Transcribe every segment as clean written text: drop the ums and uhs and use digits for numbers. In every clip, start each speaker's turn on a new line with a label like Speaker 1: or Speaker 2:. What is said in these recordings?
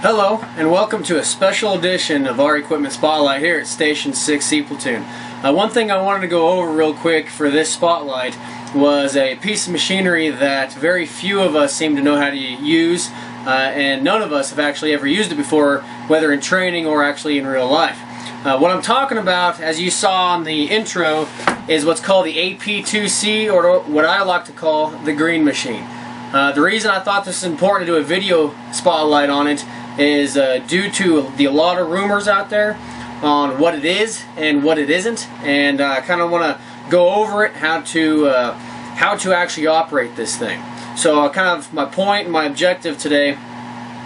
Speaker 1: Hello and welcome to a special edition of our Equipment Spotlight here at Station 6C Platoon. One thing I wanted to go over real quick for this spotlight was a piece of machinery that very few of us seem to know how to use, and none of us have actually ever used it before, whether in training or actually in real life. What I'm talking about, as you saw on the intro, is what's called the ap2c, or what I like to call the green machine. The reason I thought this is important to do a video spotlight on it is due to a lot of rumors out there on what it is and what it isn't, and I kind of want to go over it, how to actually operate this thing. So kind of my point and my objective today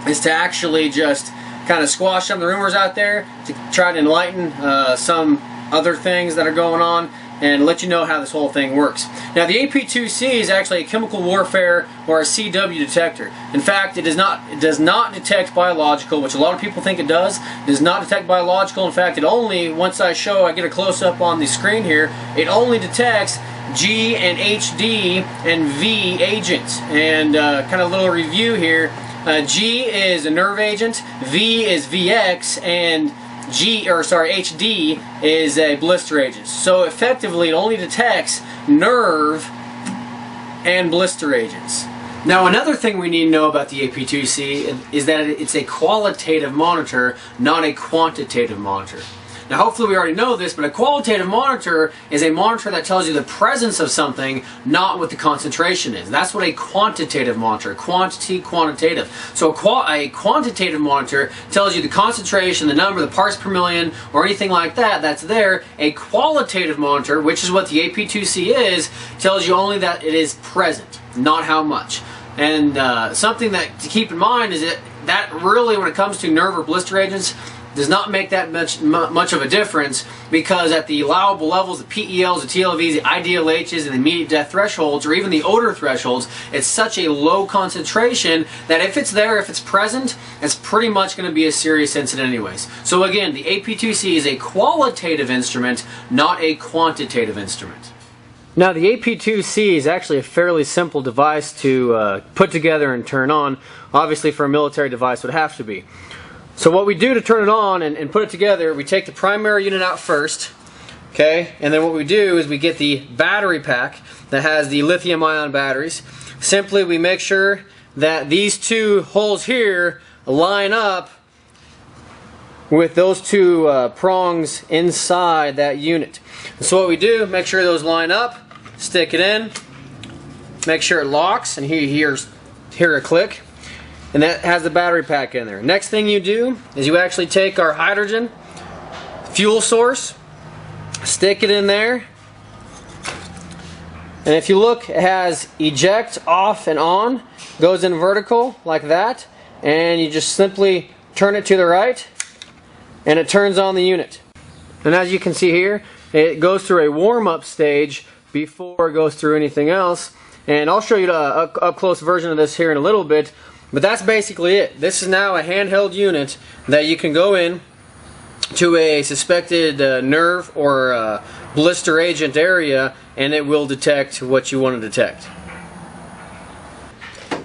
Speaker 1: is to actually just kind of squash some of the rumors out there, to try to enlighten some other things that are going on, and let you know how this whole thing works. Now, the ap2c is actually a chemical warfare or a CW detector. In fact, it does not detect biological, which a lot of people think it does. It does not detect biological. In fact, it only, once I get a close-up on the screen here, it only detects G and HD and V agents. And kind of a little review here. G is a nerve agent, V is VX, and HD is a blister agent. So effectively it only detects nerve and blister agents. Now, another thing we need to know about the ap2c is that it's a qualitative monitor, not a quantitative monitor. Now, hopefully we already know this, but a qualitative monitor is a monitor that tells you the presence of something, not what the concentration is. That's what a quantitative monitor, quantitative. So a quantitative monitor tells you the concentration, the number, the parts per million, or anything like that that's there. A qualitative monitor, which is what the ap2c is, tells you only that it is present, not how much. And something that to keep in mind is that really, when it comes to nerve or blister agents, does not make that much of a difference, because at the allowable levels, the PELs, the TLVs, the IDLHs, and the immediate death thresholds, or even the odor thresholds, it's such a low concentration that if it's there, if it's present, it's pretty much going to be a serious incident anyways. So again, the ap2c is a qualitative instrument, not a quantitative instrument. Now, the ap2c is actually a fairly simple device to put together and turn on. Obviously, for a military device, it would have to be. So what we do to turn it on and put it together, we take the primary unit out first, okay, and then what we do is we get the battery pack that has the lithium-ion batteries. Simply, we make sure that these two holes here line up with those two prongs inside that unit. And so what we do, make sure those line up, stick it in, make sure it locks, and hear a click. And that has the battery pack in there. Next thing you do is you actually take our hydrogen fuel source, stick it in there, and if you look, it has eject, off, and on. Goes in vertical like that, and you just simply turn it to the right, and it turns on the unit. And as you can see here, it goes through a warm-up stage before it goes through anything else. And I'll show you a up-close version of this here in a little bit. But that's basically it. This is now a handheld unit that you can go in to a suspected nerve or blister agent area, and it will detect what you want to detect.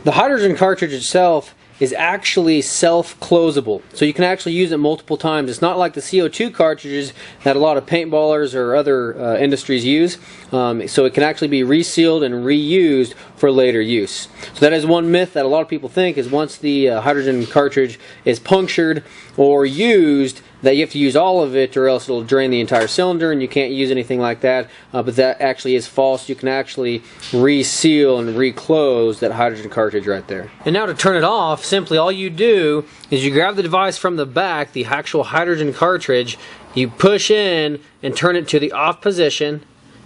Speaker 1: The hydrogen cartridge itself is actually self-closable, so you can actually use it multiple times. It's not like the CO2 cartridges that a lot of paintballers or other industries use. So it can actually be resealed and reused for later use. So that is one myth that a lot of people think, is once the hydrogen cartridge is punctured or used, that you have to use all of it or else it'll drain the entire cylinder and you can't use anything like that. But that actually is false. You can actually reseal and reclose that hydrogen cartridge right there. And now to turn it off, simply all you do is you grab the device from the back, the actual hydrogen cartridge, you push in and turn it to the off position,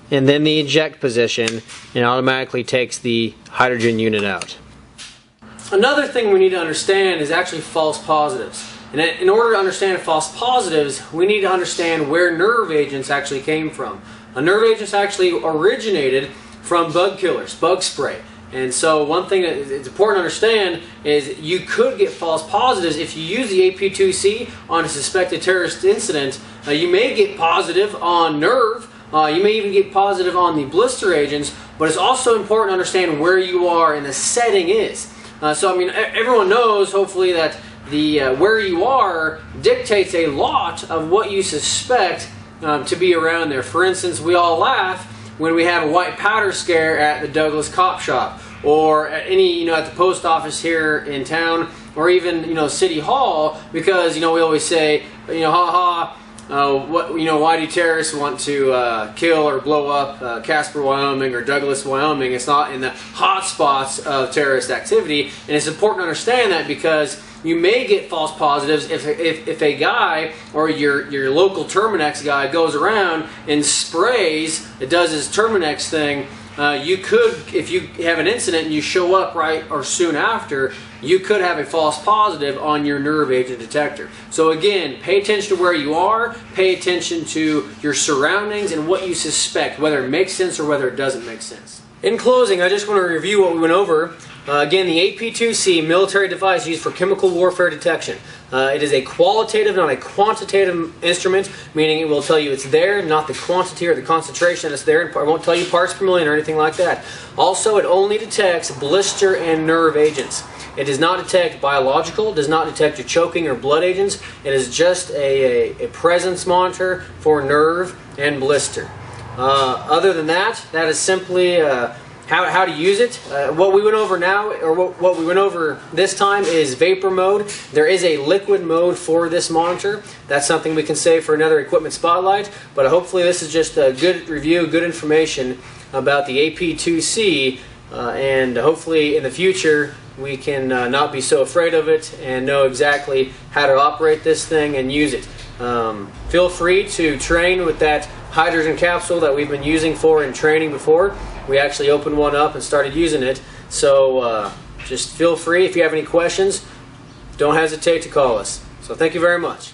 Speaker 1: and then the eject position, and it automatically takes the hydrogen unit out. Another thing we need to understand is actually false positives. And in order to understand false positives, we need to understand where nerve agents actually came from. Nerve agents actually originated from bug killers, bug spray. And so one thing that it's important to understand is you could get false positives if you use the ap2c on a suspected terrorist incident. You may get positive on nerve, you may even get positive on the blister agents, but it's also important to understand where you are and the setting is. So I mean, everyone knows hopefully that the where you are dictates a lot of what you suspect to be around there. For instance, we all laugh when we have a white powder scare at the Douglas Cop Shop, or at any, at the post office here in town, or even, City Hall, because, we always say, ha ha, why do terrorists want to kill or blow up Casper, Wyoming, or Douglas, Wyoming? It's not in the hot spots of terrorist activity, and it's important to understand that, because you may get false positives if a guy, or your local Terminex guy, goes around and sprays, it does his Terminex thing. You could, if you have an incident and you show up right or soon after, you could have a false positive on your nerve agent detector. So again, pay attention to where you are, pay attention to your surroundings and what you suspect, whether it makes sense or whether it doesn't make sense. In closing, I just want to review what we went over. Again, the ap2c military device used for chemical warfare detection. It is a qualitative, not a quantitative instrument, meaning it will tell you it's there, not the quantity or the concentration that's there. It won't tell you parts per million or anything like that. Also, it only detects blister and nerve agents. It does not detect biological, does not detect your choking or blood agents. It is just a presence monitor for nerve and blister. Other than that, that is simply how to use it. What we went over now, or what we went over this time, is vapor mode. There is a liquid mode for this monitor. That's something we can save for another equipment spotlight, but hopefully this is just a good review, good information about the ap2c, and hopefully in the future we can not be so afraid of it and know exactly how to operate this thing and use it. Feel free to train with that hydrogen capsule that we've been using in training before. We actually opened one up and started using it. So just feel free. If you have any questions, don't hesitate to call us. So thank you very much.